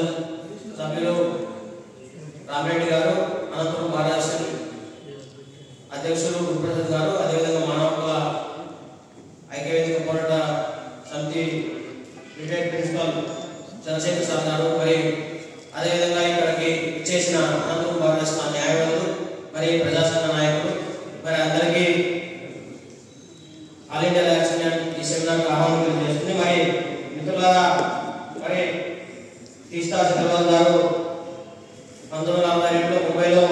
Council సభ్యులు రామరెడ్డి గారు, అనంతపురం మహారాష్ట్ర అధ్యక్షులు గురుప్రసాద్ గారు, అదేవిధంగా మానవ హక్కుల ఐక్యవేదిక పోరాట సమితి రిటైర్డ్ ప్రిన్సిపల్ చంద్రశేఖర్ సార్ గారు, మరి అదేవిధంగా ఇక్కడికి ఇచ్చేసిన అనంతపురం మహారాష్ట్ర న్యాయవాదులు, మరి ప్రజాసంఘ నాయకులు, మరి అందరికీ ఆల్ ఇండియా ఎలక్షన్ ఈ సెమినార్కి ఆహ్వానం చేస్తుంది. మరి మిత్రులారా, మరి తీస్తా చక్రవర్తి గారు 1942లో ముంబైలో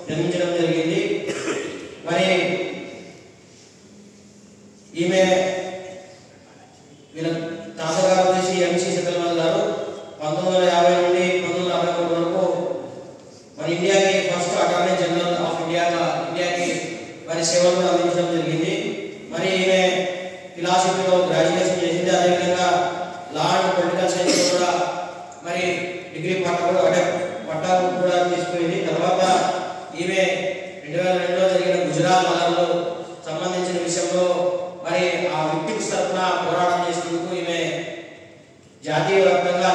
జన్మించడం జరిగింది. మరి ఈమె వీళ్ళ తాతగారు వచ్చేసి ఎంసీ చక్రవర్తి గారు 1950 నుండి 1953 వరకు మరి ఇండియాకి ఫస్ట్ అటార్నీ జనరల్ ఆఫ్ ఇండియాకి మరి సేవలు కూడా అందించడం జరిగింది. మరి ఈమె ఫిలాసఫీలో గ్రాడ్యుయేషన్ చేసింది. అదేవిధంగా లా అండ్ పొలిటికల్ సైన్స్ కూడా మరి డిగ్రీ పట్టాలు కూడా తీసుకుపోయింది. తర్వాత ఈమె 2002లో జరిగిన గుజరాత్ నగర్లో సంబంధించిన విషయంలో మరి ఆ విక్టిమ్స్ తరఫున పోరాటం చేసినందుకు ఈమె జాతీయ వ్యాప్తంగా